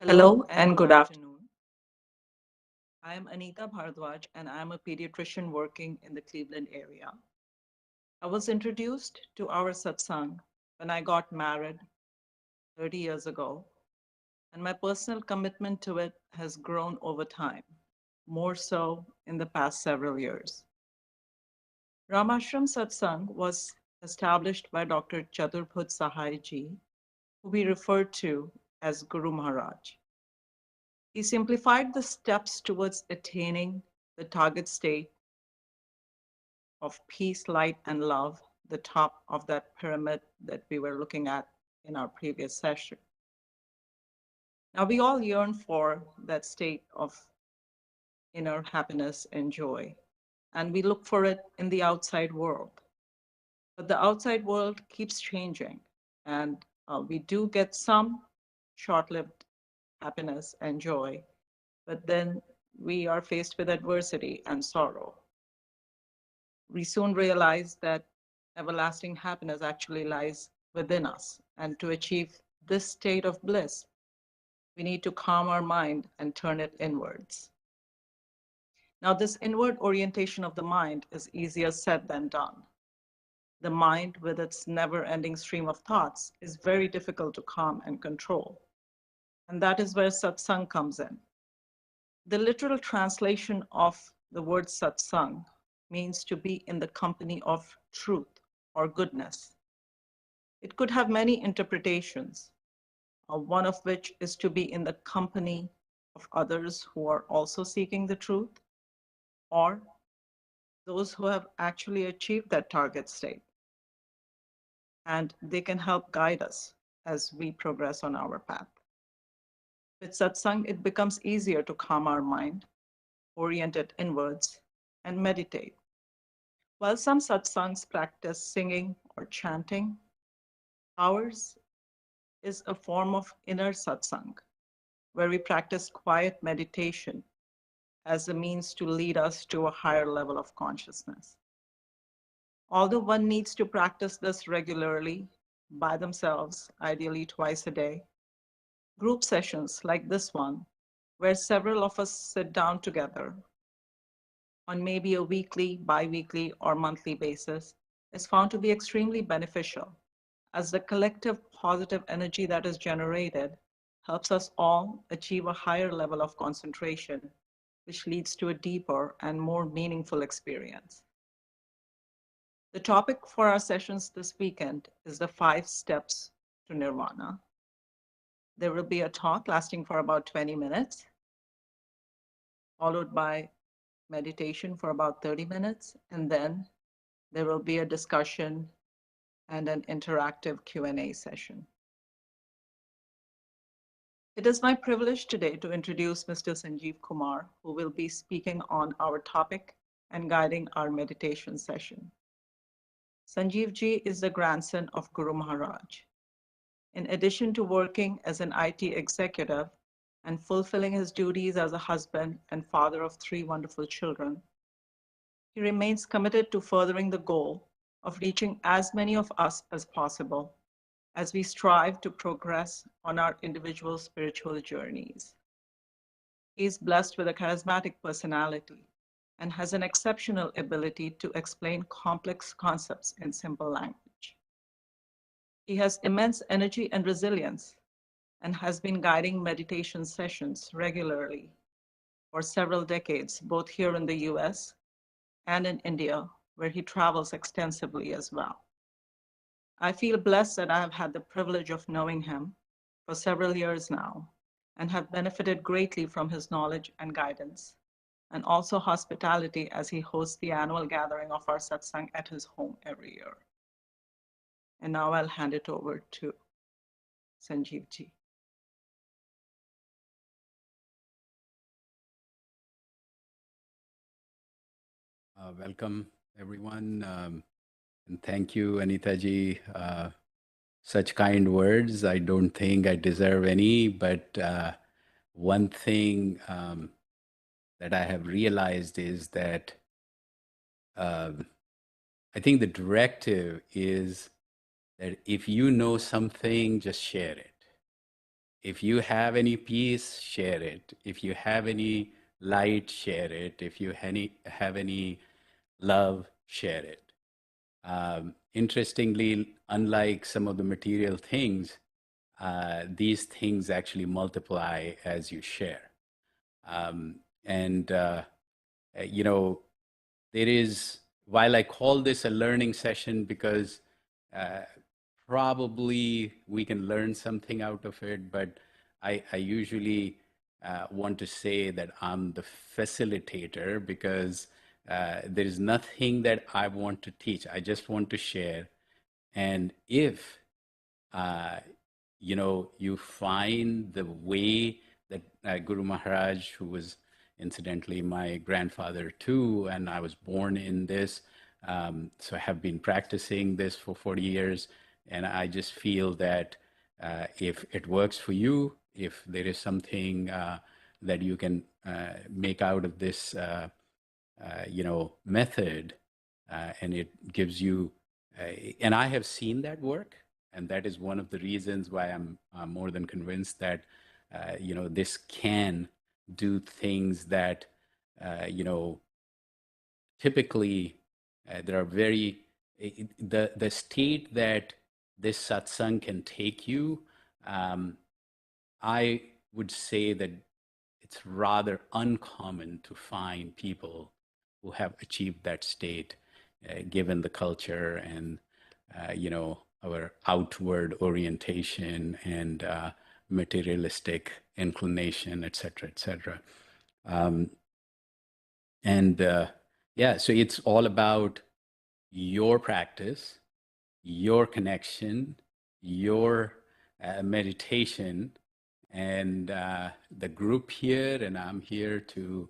Hello and good afternoon. I am Anita Bhardwaj and I am a pediatrician working in the Cleveland area. I was introduced to our satsang when I got married 30 years ago, and my personal commitment to it has grown over time, more so in the past several years. Ramashram Satsang was established by Dr. Chaturbhut Sahai ji, who we refer to as Guru Maharaj. He simplified the steps towards attaining the target state of peace, light, and love, the top of that pyramid that we were looking at in our previous session. Now, we all yearn for that state of inner happiness and joy, and we look for it in the outside world. But the outside world keeps changing, and we do get some short lived happiness and joy, but then we are faced with adversity and sorrow. We soon realize that everlasting happiness actually lies within us. And to achieve this state of bliss, we need to calm our mind and turn it inwards. Now, this inward orientation of the mind is easier said than done. The mind, with its never ending stream of thoughts, is very difficult to calm and control. And that is where satsang comes in. The literal translation of the word satsang means to be in the company of truth or goodness. It could have many interpretations, one of which is to be in the company of others who are also seeking the truth, or those who have actually achieved that target state. And they can help guide us as we progress on our path. With satsang, it becomes easier to calm our mind, orient it inwards, and meditate. While some satsangs practice singing or chanting, ours is a form of inner satsang, where we practice quiet meditation as a means to lead us to a higher level of consciousness. Although one needs to practice this regularly by themselves, ideally twice a day, group sessions like this one, where several of us sit down together on maybe a weekly, bi-weekly, or monthly basis, is found to be extremely beneficial, as the collective positive energy that is generated helps us all achieve a higher level of concentration, which leads to a deeper and more meaningful experience. The topic for our sessions this weekend is the 5 steps to nirvana. There will be a talk lasting for about 20 minutes, followed by meditation for about 30 minutes, and then there will be a discussion and an interactive Q&A session. It is my privilege today to introduce Mr. Sanjeev Kumar, who will be speaking on our topic and guiding our meditation session. Sanjeev ji is the grandson of Guru Maharaj. In addition to working as an IT executive and fulfilling his duties as a husband and father of 3 wonderful children, he remains committed to furthering the goal of reaching as many of us as possible as we strive to progress on our individual spiritual journeys. He is blessed with a charismatic personality and has an exceptional ability to explain complex concepts in simple language. He has immense energy and resilience and has been guiding meditation sessions regularly for several decades, both here in the US and in India, where he travels extensively as well. I feel blessed that I have had the privilege of knowing him for several years now and have benefited greatly from his knowledge and guidance, and also hospitality as he hosts the annual gathering of our satsang at his home every year. And now I'll hand it over to Sanjeev ji. Welcome, everyone. And thank you, Anita ji. Such kind words. I don't think I deserve any, but one thing that I have realized is that I think the directive is that if you know something, just share it. If you have any peace, share it. If you have any light, share it. If you have any love, share it. Interestingly, unlike some of the material things, these things actually multiply as you share. And you know, there is, while I call this a learning session because uh, probably we can learn something out of it, but I usually want to say that I'm the facilitator because there is nothing that I want to teach. I just want to share. And if uh, you find the way that Guru Maharaj, who was incidentally my grandfather too, and I was born in this, so I have been practicing this for 40 years, and I just feel that if it works for you, if there is something that you can make out of this, method, and it gives you, and I have seen that work, and that is one of the reasons why I'm more than convinced that, this can do things that, you know, typically there are very, the state that this satsang can take you. Um, I would say that it's rather uncommon to find people who have achieved that state, given the culture and our outward orientation and materialistic inclination, et cetera, et cetera. Um, and yeah, so it's all about your practice, your connection, your meditation, and the group here, and I'm here to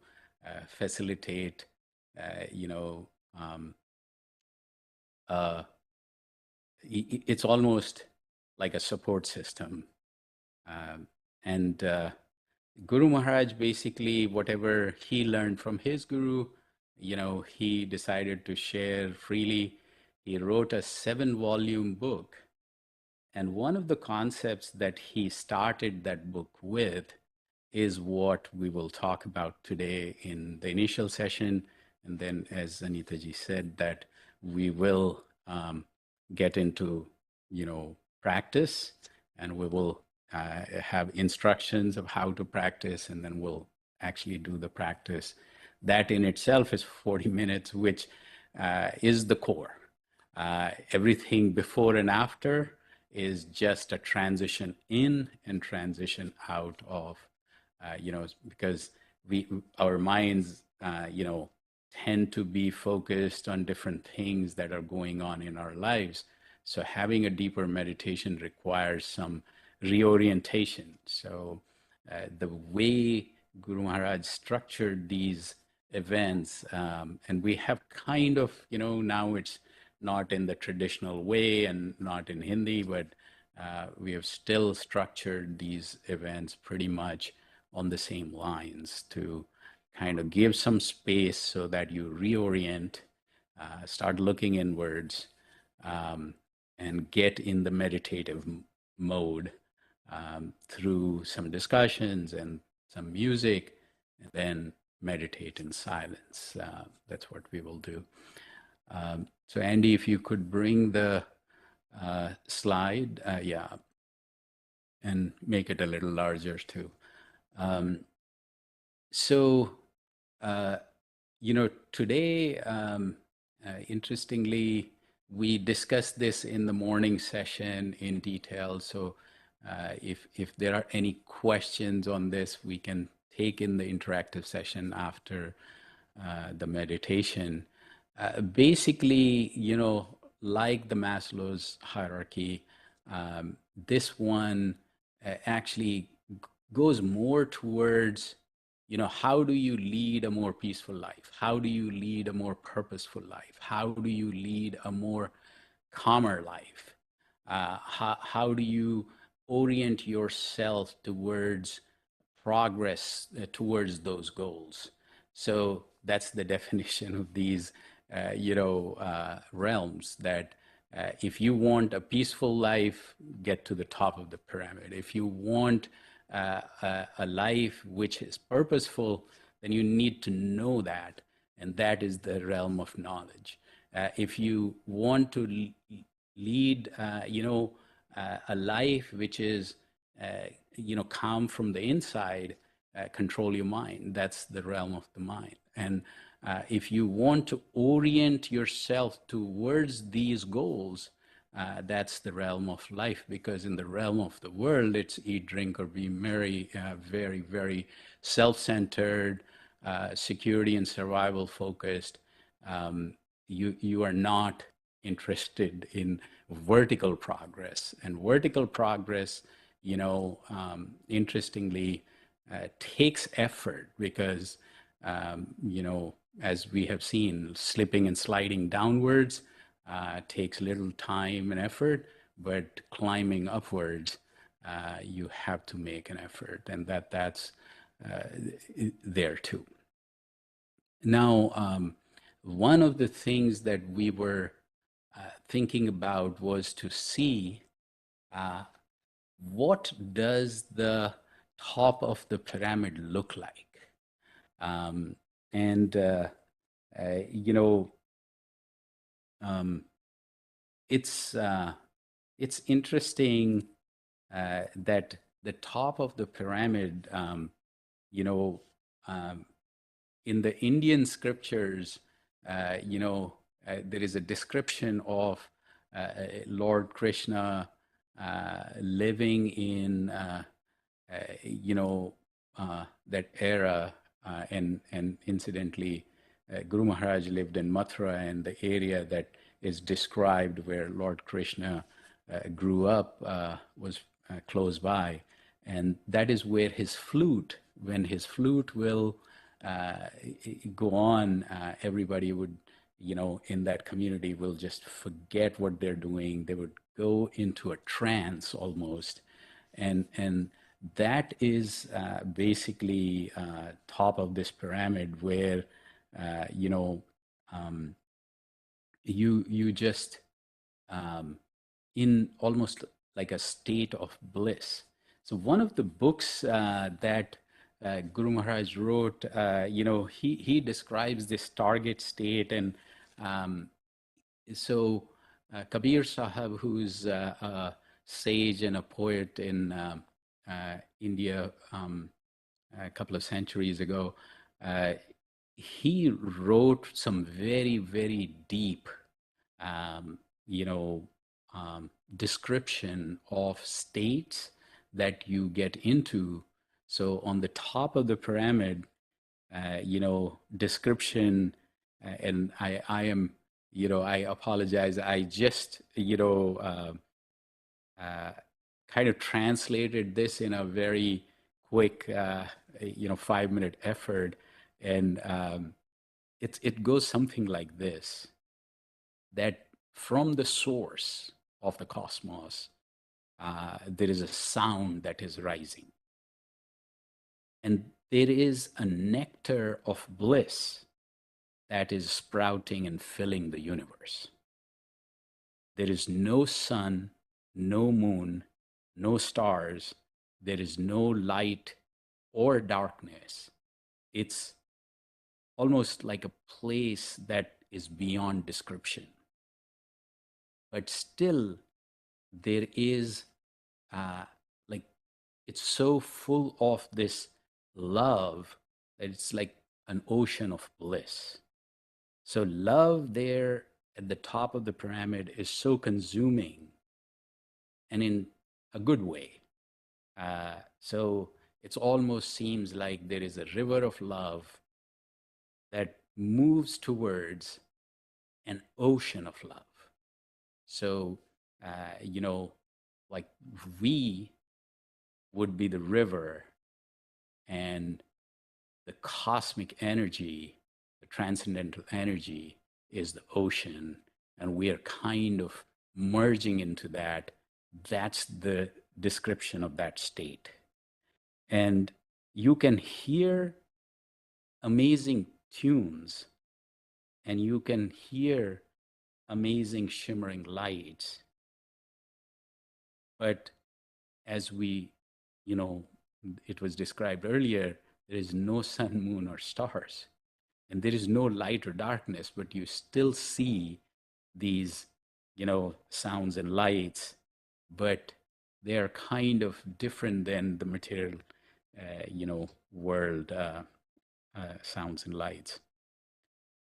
facilitate, you know, um, uh, it's almost like a support system. Um, and Guru Maharaj, basically, whatever he learned from his guru, he decided to share freely. He wrote a 7-volume book. And one of the concepts that he started that book with is what we will talk about today in the initial session. And then, as Anita ji said, that we will get into, practice, and we will have instructions of how to practice, and then we'll actually do the practice. That in itself is 40 minutes, which is the core. Everything before and after is just a transition in and transition out of, because our minds, tend to be focused on different things that are going on in our lives. So having a deeper meditation requires some reorientation. So the way Guru Maharaj structured these events, and we have kind of, now it's not in the traditional way and not in Hindi, but we have still structured these events pretty much on the same lines to kind of give some space so that you reorient, start looking inwards, and get in the meditative mode through some discussions and some music, and then meditate in silence. That's what we will do. So Andy, if you could bring the slide, yeah, and make it a little larger too. Um, so, uh, today, interestingly, we discussed this in the morning session in detail. So if there are any questions on this, we can take in the interactive session after the meditation. Basically, like the Maslow's hierarchy, this one actually goes more towards, how do you lead a more peaceful life? How do you lead a more purposeful life? How do you lead a more calmer life? How do you orient yourself towards progress towards those goals? So that's the definition of these, realms, that If you want a peaceful life, get to the top of the pyramid. If you want a life which is purposeful, then you need to know that, and that is the realm of knowledge. If you want to lead, a life which is, calm from the inside, control your mind. That's the realm of the mind. And if you want to orient yourself towards these goals, that's the realm of life, because in the realm of the world, it's eat, drink, or be merry, very, very self-centered, security and survival focused. You are not interested in vertical progress. And vertical progress, interestingly, takes effort, because, as we have seen, slipping and sliding downwards takes little time and effort, but climbing upwards, you have to make an effort, and that's uh, there too. Now, one of the things that we were thinking about was to see uh, what does the top of the pyramid look like. Um, and you know um, it's it's interesting that the top of the pyramid, you know um, in the Indian scriptures, there is a description of Lord Krishna living in you know, that era, and incidentally, Guru Maharaj lived in Mathura, and the area that is described where Lord Krishna grew up was close by, and that is where his flute, when his flute will go on, everybody would, in that community will just forget what they're doing. They would go into a trance almost, and that is basically top of this pyramid, where uh, you know um, you just um, in almost like a state of bliss. So one of the books that Guru Maharaj wrote, he describes this target state, and um, so Kabir Sahib, who's a sage and a poet in India a couple of centuries ago, uh, he wrote some very, very deep, um, you know, description of states that you get into. So on the top of the pyramid, description, and I am, I apologize. I just, uh, kind of translated this in a very quick, 5-minute effort. And it goes something like this, that from the source of the cosmos, there is a sound that is rising. And there is a nectar of bliss that is sprouting and filling the universe. There is no sun, no moon, no stars. There is no light or darkness. It's almost like a place that is beyond description. But still, there is, uh, like, it's so full of this love that it's like an ocean of bliss. So love there at the top of the pyramid is so consuming, and in a good way. So it almost seems like there is a river of love that moves towards an ocean of love. So, you know, like we would be the river, and the cosmic energy, the transcendental energy, is the ocean, and we are kind of merging into that. That's the description of that state. And you can hear amazing tunes, and you can hear amazing shimmering lights. But as we, you know, it was described earlier, there is no sun, moon, or stars. And there is no light or darkness, but you still see these, sounds and lights, but they are kind of different than the material, world sounds and lights.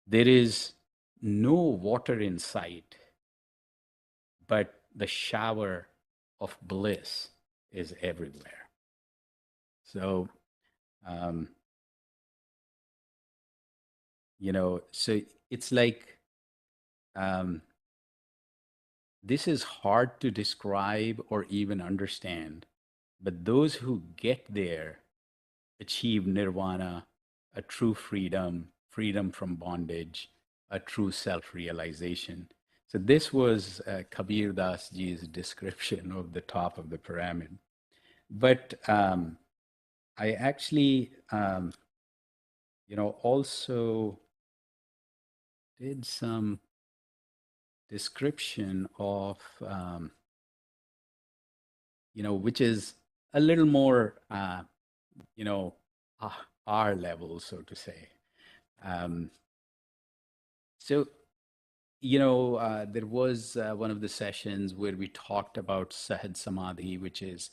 There is no water in sight, but the shower of bliss is everywhere. So, um, so it's like um, this is hard to describe or even understand, but those who get there achieve nirvana, a true freedom, freedom from bondage, a true self realization. So, this was Kabir Das ji's description of the top of the pyramid. But I actually, also did some description of, which is a little more, you know, our level, so to say. Um, so, there was one of the sessions where we talked about Sahad Samadhi, which is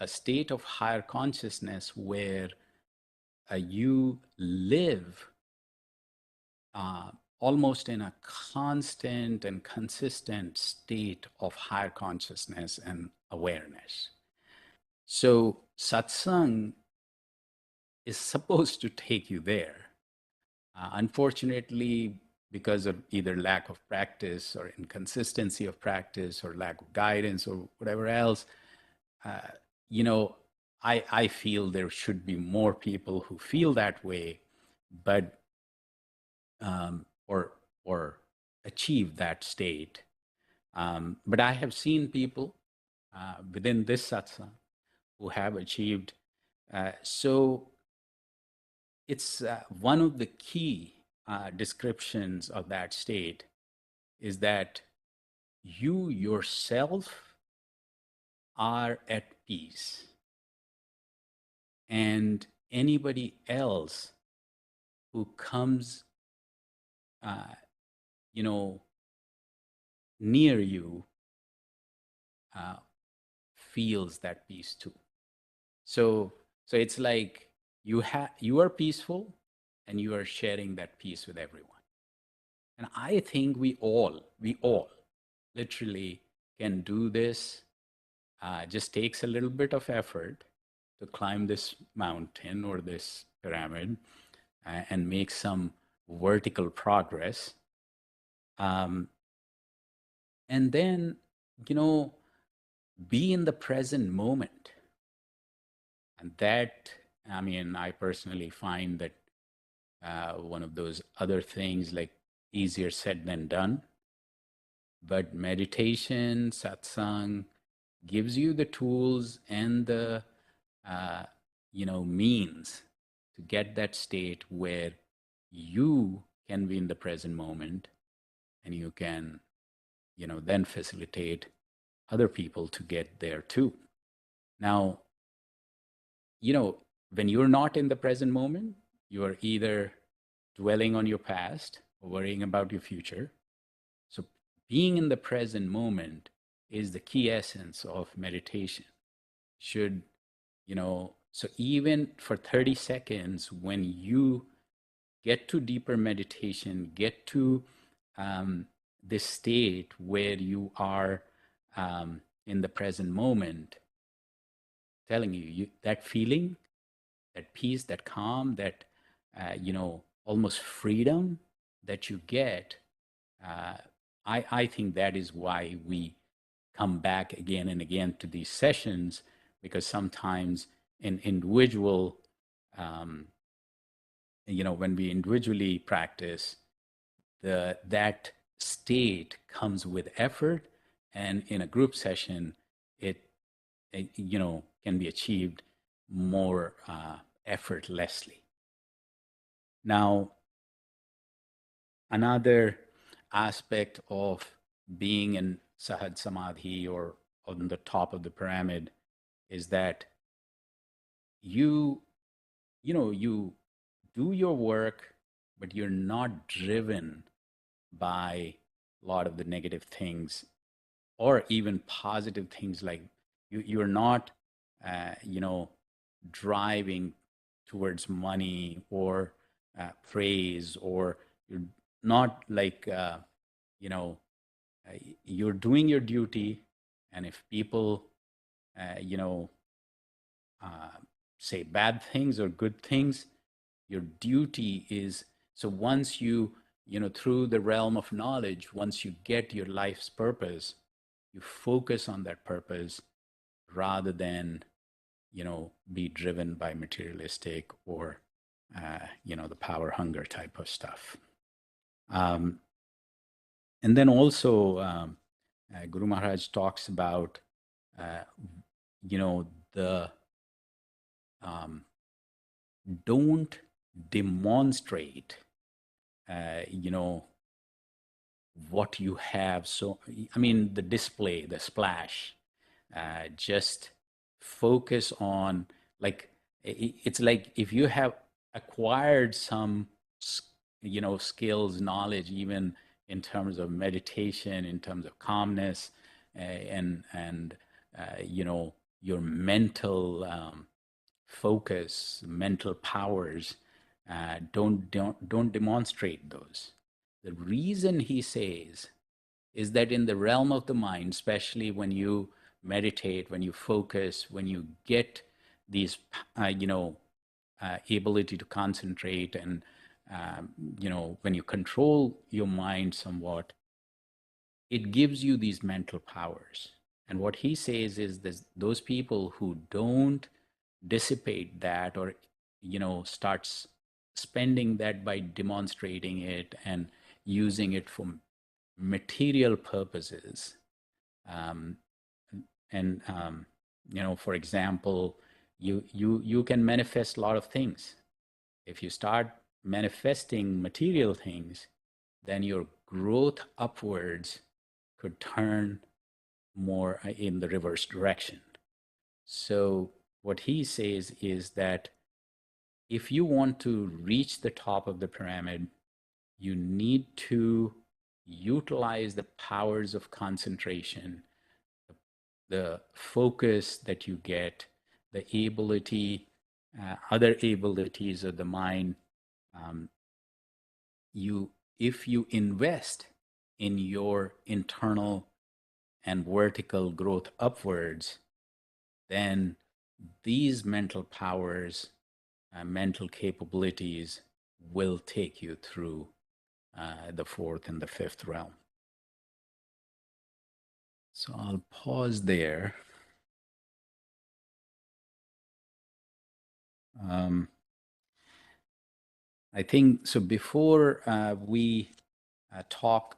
a state of higher consciousness where you live uh, almost in a constant and consistent state of higher consciousness and awareness. So, satsang is supposed to take you there. Unfortunately, because of either lack of practice or inconsistency of practice or lack of guidance or whatever else, uh, you know, I feel there should be more people who feel that way, but or achieve that state. But I have seen people within this satsang who have achieved. So it's one of the key descriptions of that state is that you yourself are at peace, and anybody else who comes, uh, you know, near you uh, feels that peace too. So it's like you are peaceful, and you are sharing that peace with everyone. And I think we all literally can do this. Just takes a little bit of effort to climb this mountain or this pyramid and make some vertical progress. Um, and then, you know, be in the present moment. And that, I mean, I personally find that one of those other things like easier said than done. But meditation, satsang, gives you the tools and the uh, means to get that state where you can be in the present moment, and you can then facilitate other people to get there too. Now, when you're not in the present moment, you are either dwelling on your past or worrying about your future. So being in the present moment is the key essence of meditation. Should, so even for 30 seconds, when you get to deeper meditation, get to this state where you are in the present moment, telling you that feeling, that peace, that calm, that, almost freedom that you get, uh, I think that is why we come back again and again to these sessions, because sometimes in individual, um, when we individually practice, that state comes with effort, and in a group session, it can be achieved more effortlessly. Now, another aspect of being in Sahad Samadhi or on the top of the pyramid is that you you do your work, but you're not driven by a lot of the negative things or even positive things, like you're not you know driving towards money or praise, or you're not like you know you're doing your duty. And if people uh, you know uh, say bad things or good things, your duty is, so once through the realm of knowledge, once you get your life's purpose, you focus on that purpose rather than be driven by materialistic or the power hunger type of stuff. um, and then also Guru Maharaj talks about uh, the um, don't demonstrate you know what you have. So I mean, the display, the splash, just focus on, like, it's like if you have acquired some skills, knowledge, even in terms of meditation, in terms of calmness, and your mental focus, mental powers, don't demonstrate those. The reason he says is that in the realm of the mind, especially when you meditate, when you focus, when you get these, ability to concentrate, and when you control your mind somewhat, it gives you these mental powers. And what he says is this: those people who don't dissipate that, or starts spending that by demonstrating it and using it for material purposes, um, and for example, you can manifest a lot of things. If you start manifesting material things, then your growth upwards could turn more in the reverse direction. So what he says is that if you want to reach the top of the pyramid, you need to utilize the powers of concentration, the focus that you get, the ability, other abilities of the mind. Um, you, if you invest in your internal and vertical growth upwards, then these mental powers, mental capabilities will take you through the fourth and the fifth realm. So I'll pause there. Um, I think so. Before we talk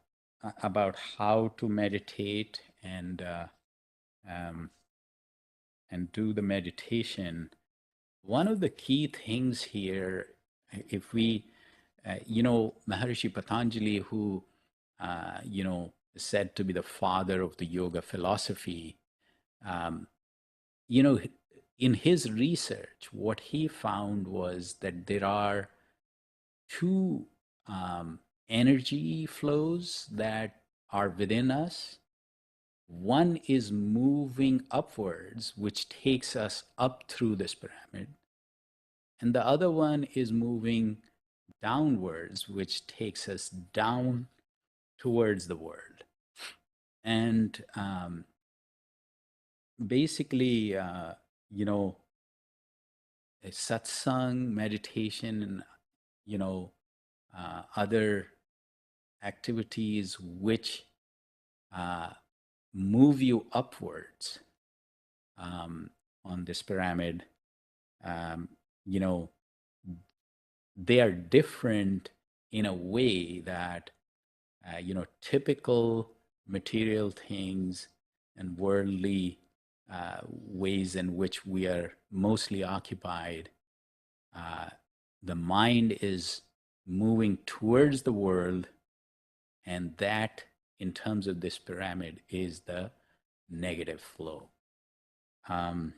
about how to meditate um, and do the meditation, one of the key things here, if we, Maharishi Patanjali, who, is said to be the father of the yoga philosophy, um, you know, in his research, what he found was that there are two energy flows that are within us. One is moving upwards, which takes us up through this pyramid. And the other one is moving downwards, which takes us down towards the world. And basically, a satsang, meditation, and, other activities which move you upwards on this pyramid, um, you know, they are different in a way that, typical material things and worldly ways in which we are mostly occupied, the mind is moving towards the world, And that, in terms of this pyramid, is the negative flow. Um,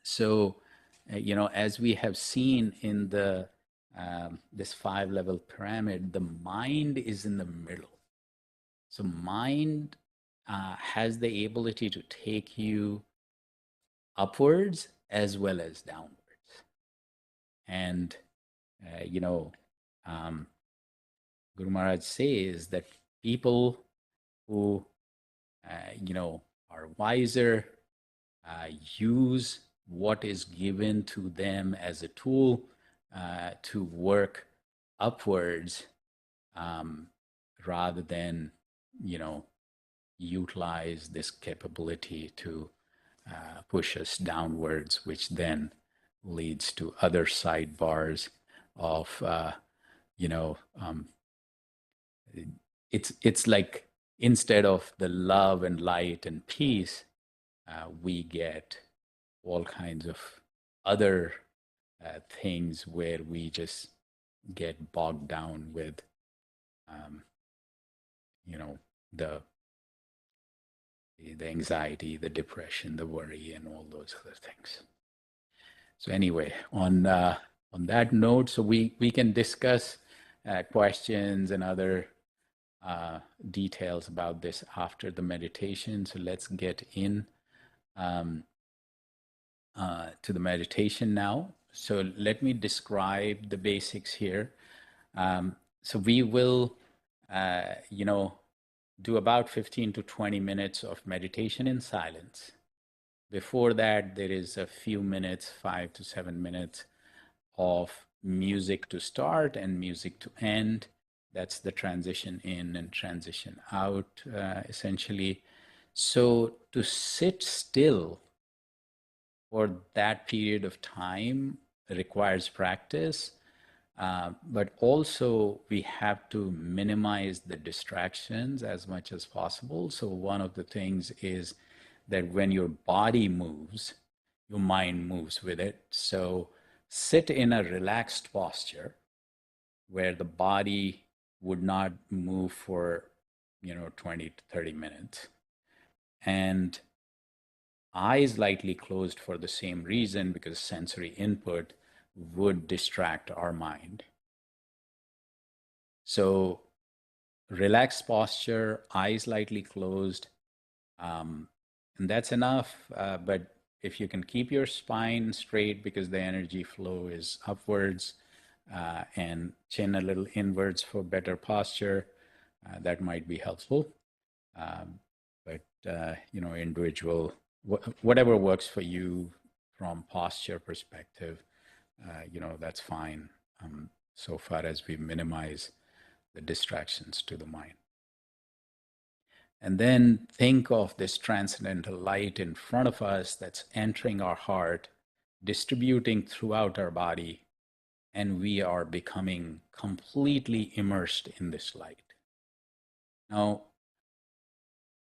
so, as we have seen in the this 5-level pyramid, the mind is in the middle. So, mind has the ability to take you upwards as well as downwards. And, uh, you know, um, Guru Maharaj says that people who, are wiser, use what is given to them as a tool to work upwards, um, rather than, you know, utilize this capability to push us downwards, which then leads to other sidebars of, you know, um, it's like, instead of the love and light and peace, we get all kinds of other things where we just get bogged down with, um, you know, the the anxiety, the depression, the worry, and all those other things. So anyway, on that note, so we can discuss questions and other details about this after the meditation. So let's get in um, to the meditation now. So let me describe the basics here. So we will, do about 15 to 20 minutes of meditation in silence. Before that, there is a few minutes, 5 to 7 minutes of music to start and music to end. That's the transition in and transition out, essentially. So to sit still for that period of time requires practice, but also we have to minimize the distractions as much as possible. So one of the things is that when your body moves, your mind moves with it. So sit in a relaxed posture where the body would not move for 20 to 30 minutes, and eyes lightly closed for the same reason, because sensory input would distract our mind. So relaxed posture, eyes lightly closed, and that's enough. But if you can keep your spine straight, because the energy flow is upwards, and chin a little inwards for better posture, that might be helpful. Um, but individual, whatever works for you from posture perspective, that's fine. So far as we minimize the distractions to the mind. And then think of this transcendental light in front of us that's entering our heart, distributing throughout our body, and we are becoming completely immersed in this light. Now,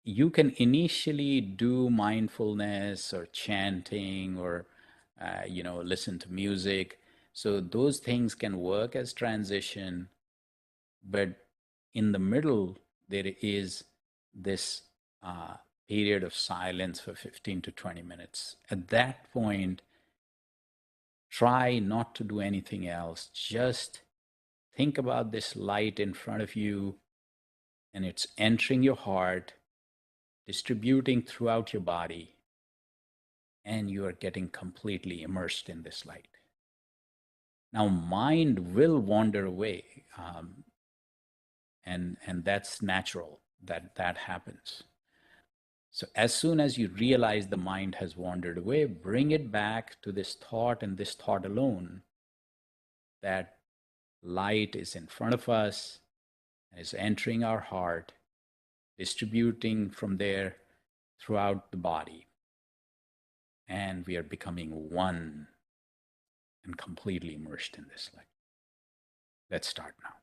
you can initially do mindfulness or chanting or, listen to music. So those things can work as transition, but in the middle, there is this uh, period of silence for 15 to 20 minutes. At that point, try not to do anything else. Just think about this light in front of you, and it's entering your heart, distributing throughout your body, and you are getting completely immersed in this light. Now, mind will wander away, and that's natural. That happens. So as soon as you realize the mind has wandered away, bring it back to this thought and this thought alone, that light is in front of us, is entering our heart, distributing from there throughout the body, and we are becoming one and completely immersed in this light. Let's start now.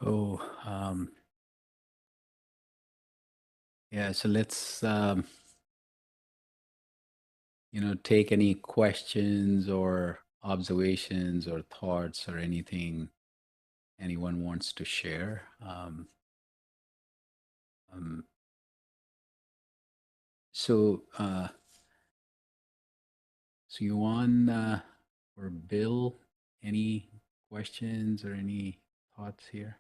Oh, yeah. So let's, take any questions or observations or thoughts or anything anyone wants to share. Um, so, so Yuan or Bill, any questions or any thoughts here?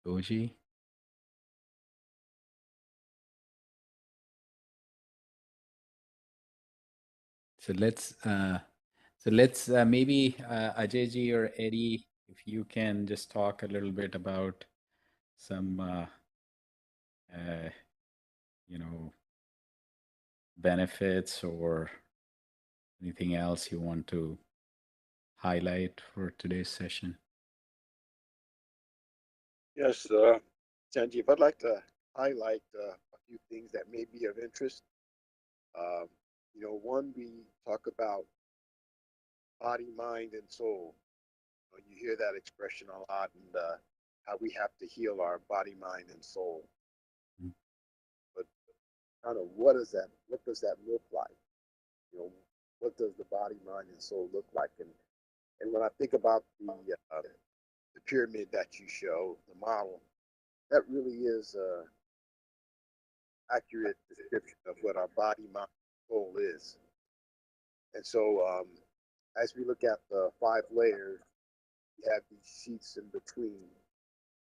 Goji? So let's maybe Ajayji or Eddie, if you can just talk a little bit about some uh, you know benefits or anything else you want to highlight for today's session. Yes, Sanjeev, I'd like to highlight a few things that may be of interest. Um, one, we talk about body, mind, and soul. You hear that expression a lot, and how we have to heal our body, mind, and soul. Mm. But kind of what is that? What does that look like? You know, what does the body, mind, and soul look like? And when I think about the pyramid that you show, the model, that really is accurate description of what our body, mind, soul is. And so, as we look at the five layers, we have these sheets in between,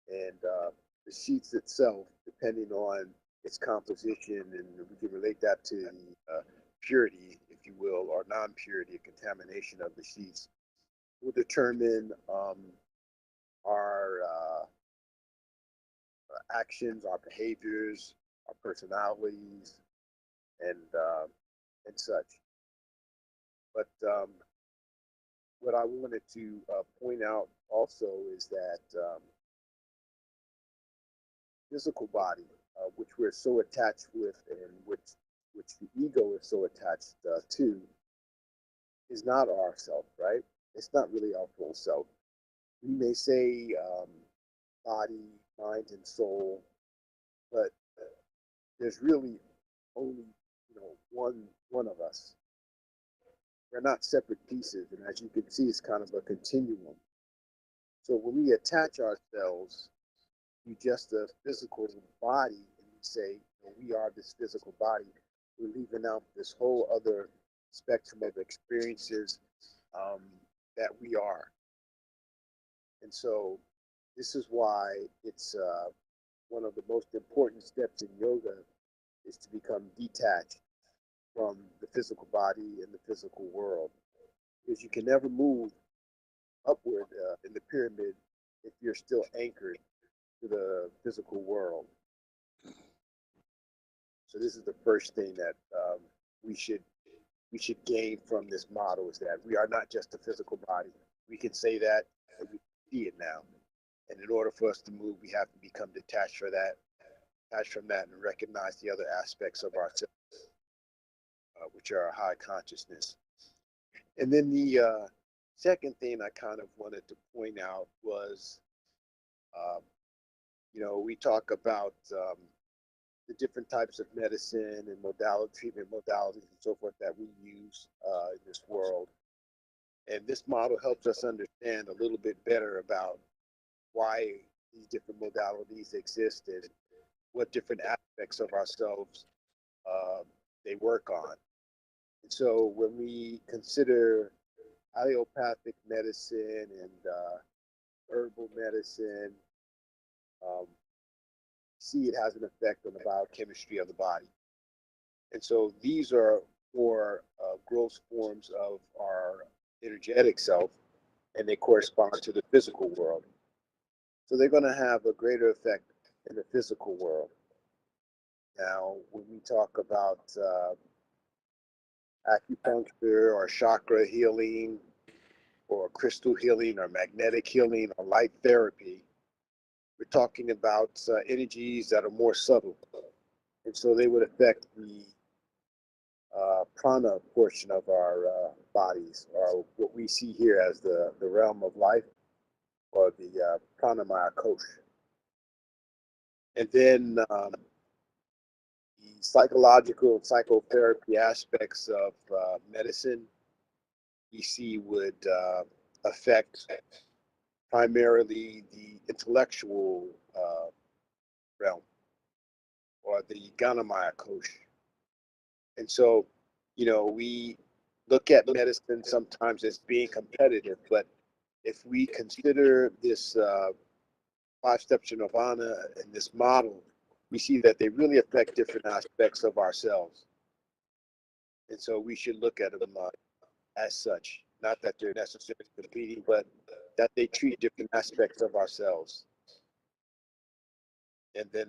and the sheets itself, depending on its composition, and we can relate that to the purity, if you will, or non-purity, contamination of the sheets, will determine our actions, our behaviors, our personalities, and such. But what I wanted to point out also is that physical body, which we're so attached with, and which the ego is so attached to, is not our self, right? It's not really our full self. We may say body, mind, and soul, but there's really only one of us. We're not separate pieces, and as you can see, it's kind of a continuum. So when we attach ourselves to just a physical body and we say, we are this physical body, we're leaving out this whole other spectrum of experiences um, that we are. And so this is why it's one of the most important steps in yoga is to become detached from the physical body and the physical world. Because you can never move upward in the pyramid if you're still anchored to the physical world. So this is the first thing that we should we should gain from this model is that we are not just a physical body. We can say that, and we see it now. And in order for us to move, we have to become detached from that, and recognize the other aspects of ourselves, which are our high consciousness. And then the second thing I kind of wanted to point out was, um, we talk about the different types of medicine and treatment modalities and so forth that we use in this world. And this model helps us understand a little bit better about why these different modalities exist and what different aspects of ourselves uh, they work on. And so when we consider allopathic medicine and herbal medicine, um, see it has an effect on the biochemistry of the body. And so these are more gross forms of our energetic self, and they correspond to the physical world. So they're going to have a greater effect in the physical world. Now, when we talk about acupuncture or chakra healing or crystal healing or magnetic healing or light therapy, we're talking about energies that are more subtle. And so they would affect the prana portion of our bodies, or what we see here as the realm of life, or the pranamaya kosh. And then the psychological psychotherapy aspects of medicine we see would affect primarily the intellectual realm, or the Ganamaya kosh. And so, we look at medicine sometimes as being competitive, but if we consider this five steps to nirvana and this model, we see that they really affect different aspects of ourselves. And so we should look at them as such, not that they're necessarily competing, but that they treat different aspects of ourselves. And then,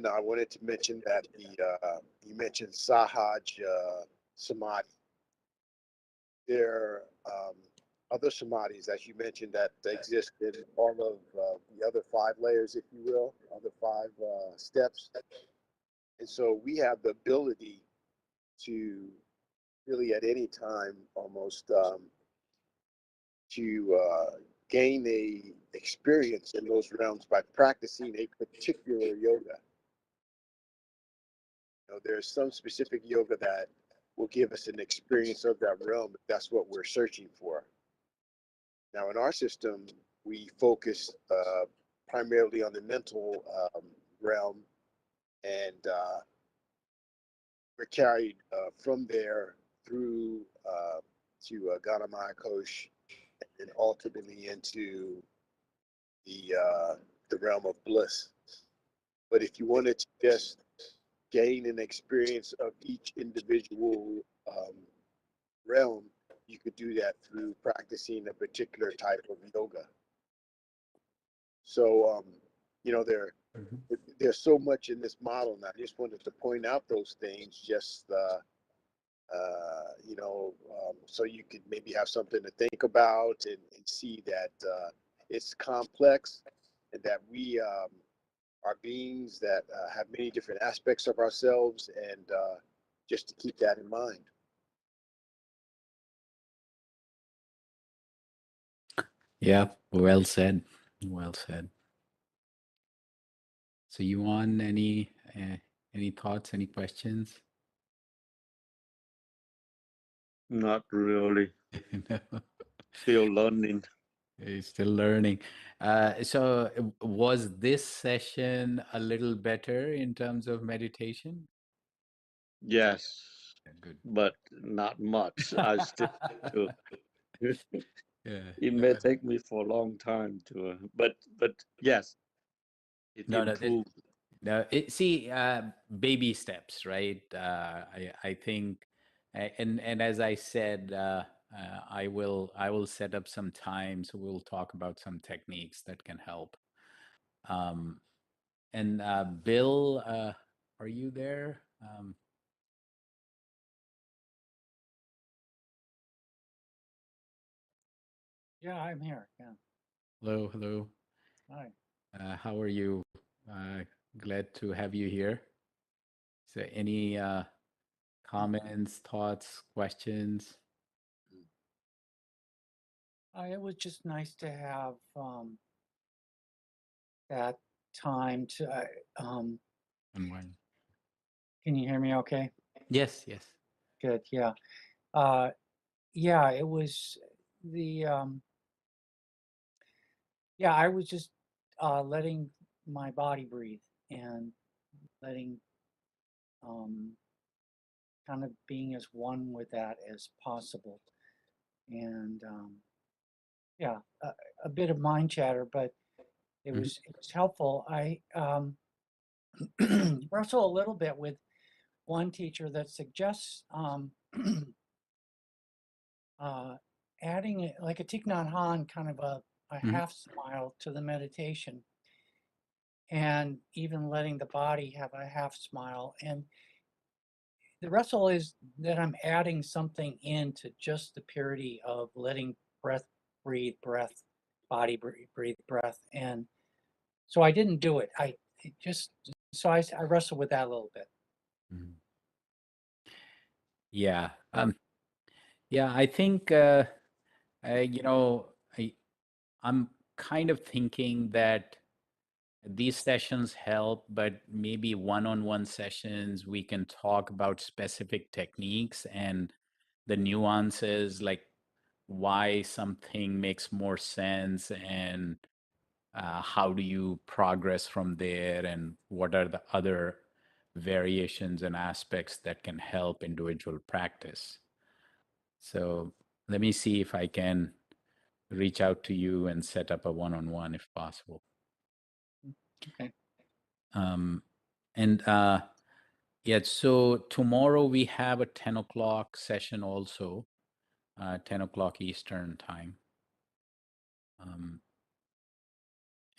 I wanted to mention that you mentioned Sahaj Samadhi. There are other samadhis, as you mentioned, that exist in all of the other five layers, if you will, other five steps. And so we have the ability to really at any time almost to gain a experience in those realms by practicing a particular yoga. There's some specific yoga that will give us an experience of that realm if that's what we're searching for. Now, in our system, we focus primarily on the mental realm, and we're carried from there through to Ganamaya Kosh, and ultimately into the realm of bliss. But if you wanted to just gain an experience of each individual realm, you could do that through practicing a particular type of yoga. So, Mhm. there's so much in this model, and I just wanted to point out those things, just so you could maybe have something to think about, and see that it's complex, and that we are beings that have many different aspects of ourselves, and just to keep that in mind. Yeah, well said. Well said. So, you want any thoughts, any questions? Not really. No, Still learning. you're still learning. So, was this session a little better in terms of meditation? Yes, Yeah, good. but not much. I still to. Yeah. It No, may take me for a long time to, but yes, it no, no. improved. No, see, baby steps, right? I think, and as I said, I will set up some time, so we'll talk about some techniques that can help. Um, and Bill, are you there? Yeah, I'm here. Yeah. Hello, hello. Hi. How are you? Uh, Glad to have you here. Is there any comments, thoughts, questions? It was just nice to have that time to. Unwind. Can you hear me? Okay. Yes, yes. Good. Yeah. Uh, yeah. It was the. Yeah, I was just letting my body breathe and letting um, kind of being as one with that as possible. And yeah, a bit of mind chatter, but Mhm. it was helpful. I wrestle a little bit with one teacher that suggests uh, adding like a Thich Nhat Hanh, kind of a Mhm. half smile to the meditation, and even letting the body have a half smile. And the wrestle is that I'm adding something into just the purity of letting breath breathe, breath, body breathe, breathe, breath. And so I didn't do it. it just so I wrestle with that a little bit. Mhm. Yeah. Yeah, I think, you know, I'm kind of thinking that these sessions help, but maybe one-on-one sessions, we can talk about specific techniques and the nuances, like why something makes more sense and how do you progress from there and what are the other variations and aspects that can help individual practice. So let me see if I can reach out to you and set up a one-on-one if possible. Okay. Um, and yeah, so tomorrow we have a 10 o'clock session also, 10 o'clock Eastern time. Um,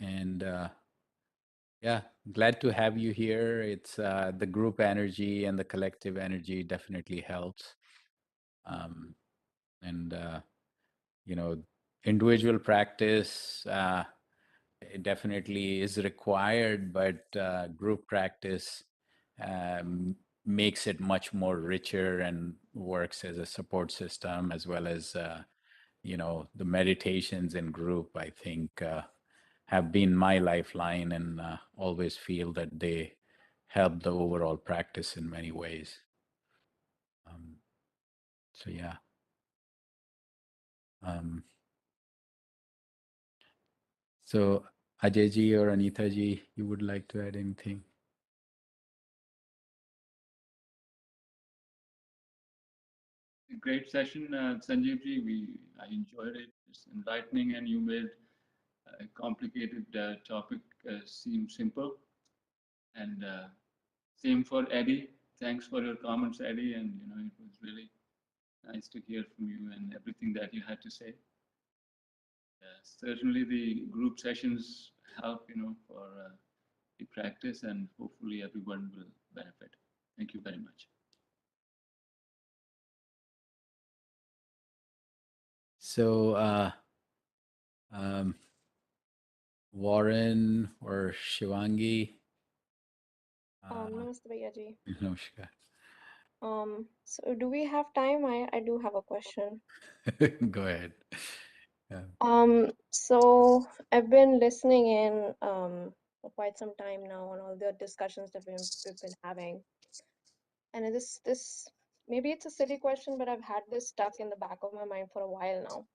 and yeah, glad to have you here. It's the group energy and the collective energy definitely helps. Um, and, you know, individual practice it definitely is required, but group practice um, makes it much more richer and works as a support system as well as, you know, the meditations in group, I think. Have been my lifeline and always feel that they help the overall practice in many ways. Um, so yeah. Um, so Ajayji or Anitaji, you would like to add anything? Great session, Sanjeev ji. I enjoyed it. It's enlightening, and you made a complicated topic seem simple. And same for Eddie. Thanks for your comments, Eddie. And it was really nice to hear from you and everything that you had to say. Certainly, the group sessions help, for the practice, and hopefully everyone will benefit. Thank you very much. So um, Warren or Shivangi? Namaste, Bhaiya ji. Namaskar. So do we have time? I do have a question. Go ahead. Yeah. So I've been listening in for quite some time now on all the discussions that we've been having. And this maybe it's a silly question, but I've had this stuck in the back of my mind for a while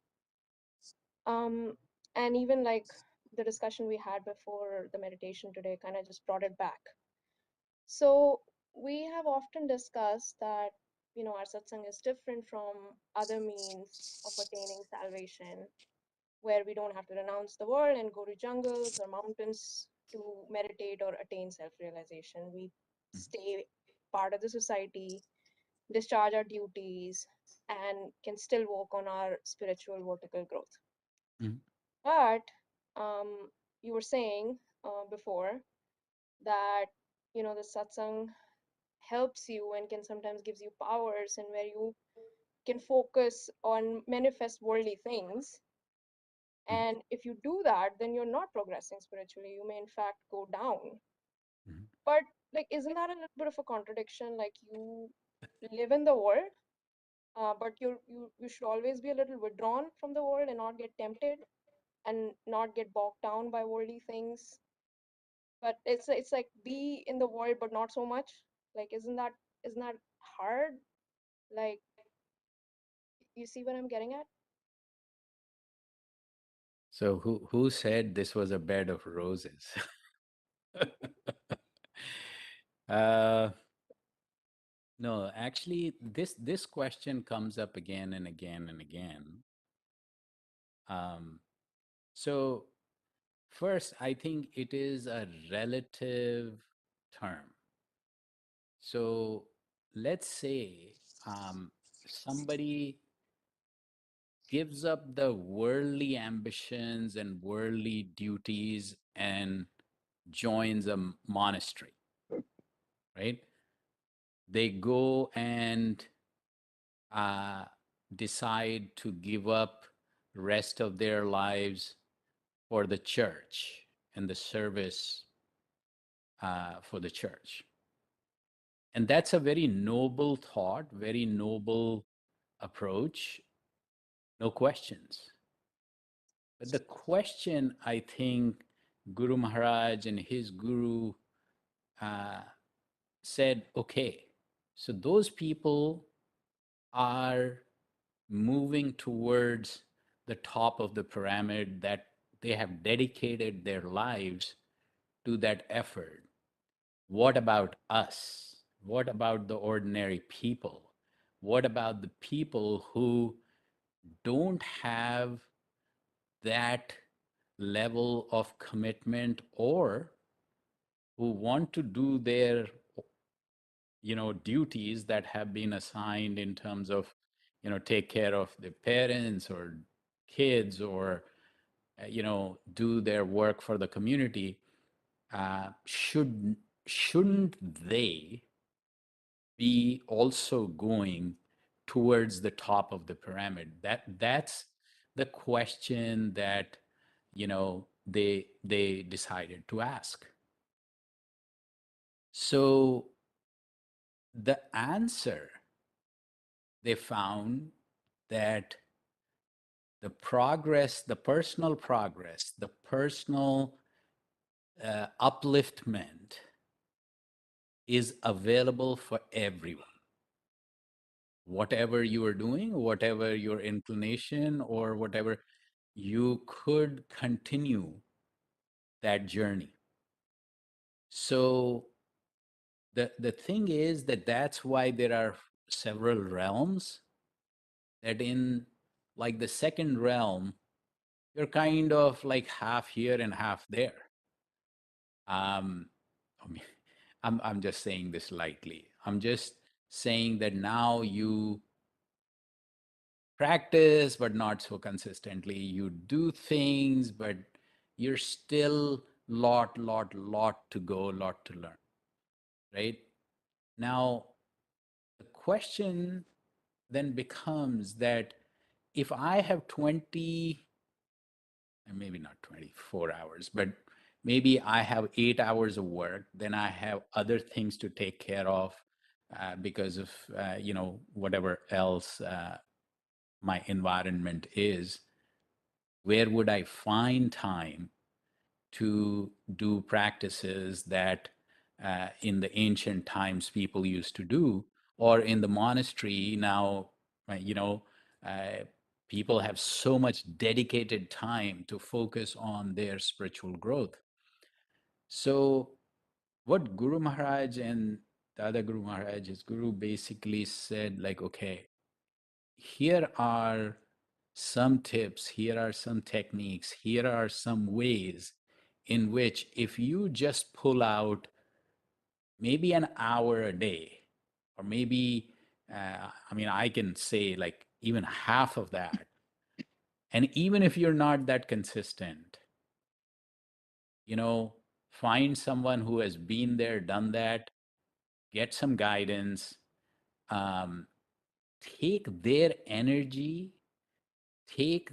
now. And even like the discussion we had before the meditation today kind of just brought it back. So we have often discussed that, our satsang is different from other means of attaining salvation, where we don't have to renounce the world and go to jungles or mountains to meditate or attain self-realization. We stay part of the society, discharge our duties, and can still work on our spiritual vertical growth. Mhm. But you were saying before that, the satsang helps you and can sometimes gives you powers and where you can focus on manifest worldly things, Mhm. and if you do that then you're not progressing spiritually, you may in fact go down. Mhm. But like, isn't that a little bit of a contradiction? Like, you live in the world, but you should always be a little withdrawn from the world and not get tempted and not get bogged down by worldly things. But it's like be in the world but not so much. Like, isn't that hard? Like, you see what I'm getting at? So who said this was a bed of roses? uh, no, actually, this question comes up again and again and again. Um, so first, I think it is a relative term. So let's say somebody gives up the worldly ambitions and worldly duties and joins a monastery, right? They go and uh, decide to give up rest of their lives for the church and the service for the church. And that's a very noble thought, very noble approach, no questions. But the question I think Guru Maharaj and his guru uh, said, okay, so those people are moving towards the top of the pyramid, that they have dedicated their lives to that effort. What about us? What about the ordinary people? What about the people who don't have that level of commitment, or who want to do their duties that have been assigned in terms of take care of the parents or kids, or do their work for the community? Shouldn't they be also going towards the top of the pyramid? That's the question that they decided to ask. So the answer, they found that the progress, the personal progress, the personal upliftment is available for everyone. Whatever you are doing, whatever your inclination, or whatever, you could continue that journey. So the thing is that that's why there are several realms, that in like the second realm, you're kind of like half here and half there. I mean, I'm just saying this lightly. I'm just saying that now you practice, but not so consistently. You do things, but you're still lot to go, lot to learn, right? Now, the question then becomes that if I have 20, and maybe not 24 hours, but maybe I have 8 hours of work, then I have other things to take care of because of, whatever else my environment is. Where would I find time to do practices that in the ancient times people used to do, or in the monastery now, uh, you know, uh, people have so much dedicated time to focus on their spiritual growth. So what Guru Maharaj and the other Guru Maharaj, his guru, basically said, like, okay, here are some tips, here are some techniques, here are some ways in which, if you just pull out maybe an hour a day, or maybe, I can say like even half of that. And even if you're not that consistent, you know, find someone who has been there, done that, get some guidance, um, take their energy, take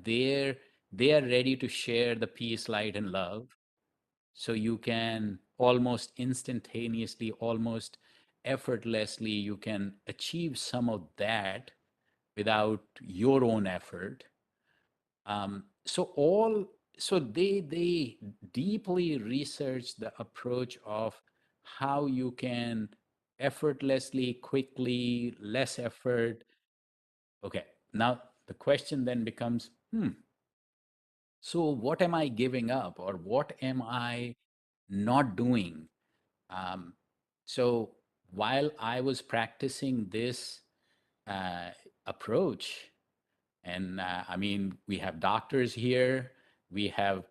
their, they are ready to share the peace, light, and love. So you can almost instantaneously, almost effortlessly, you can achieve some of that without your own effort. So they deeply research the approach of how you can effortlessly, quickly, less effort. Okay, now the question then becomes, so what am I giving up, or what am I not doing? Um, so while I was practicing this uh, approach, and we have doctors here, we have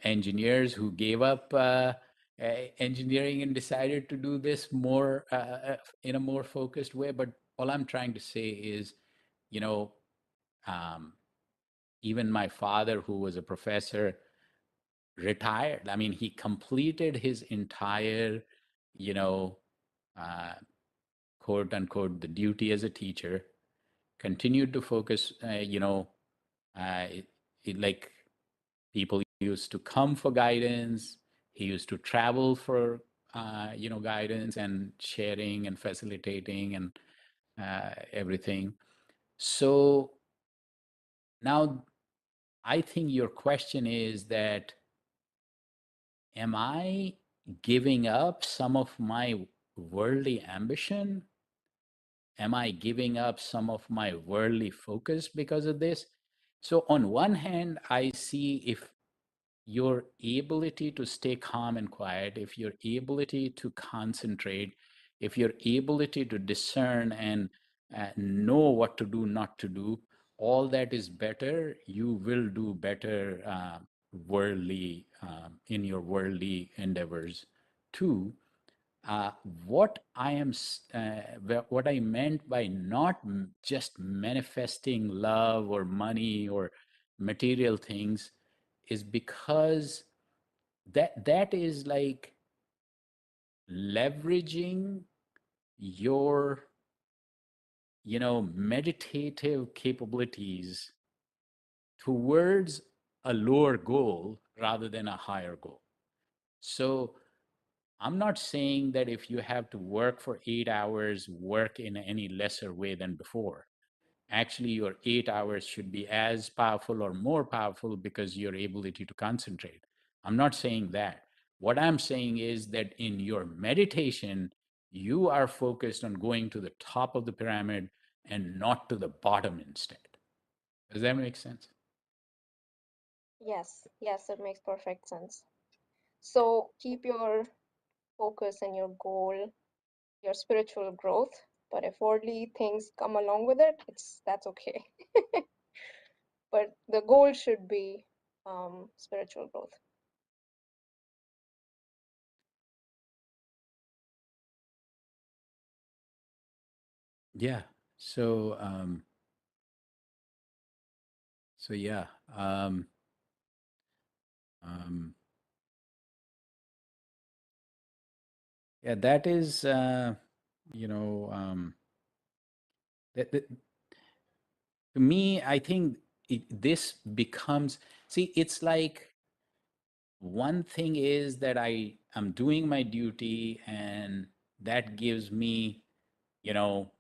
engineers who gave up engineering and decided to do this more in a more focused way. But all I'm trying to say is, you know, um, even my father, who was a professor, retired. I mean, he completed his entire, you know, uh, quote unquote, the duty as a teacher, continued to focus, uh, like people used to come for guidance. He used to travel for guidance and sharing and facilitating and everything. So now I think your question is that, am I giving up some of my worldly ambition? Am I giving up some of my worldly focus because of this? So on one hand, I see if your ability to stay calm and quiet, if your ability to concentrate, if your ability to discern and know what to do, not to do, all that is better, you will do better worldly in your worldly endeavors too. uh, what what I meant by not just manifesting love or money or material things is because that is like leveraging your meditative capabilities towards a lower goal rather than a higher goal. So I'm not saying that if you have to work for 8 hours, work in any lesser way than before. Actually, your 8 hours should be as powerful or more powerful because your ability to concentrate. I'm not saying that. What I'm saying is that in your meditation, you are focused on going to the top of the pyramid and not to the bottom instead. Does that make sense? Yes, yes, it makes perfect sense. So keep your focus and your goal, your spiritual growth, but if worldly things come along with it, that's okay. But the goal should be spiritual growth. Yeah. So, yeah. Um, yeah, that is, you know, that, to me, I think this becomes, see, it's like one thing is that I'm doing my duty and that gives me, you know,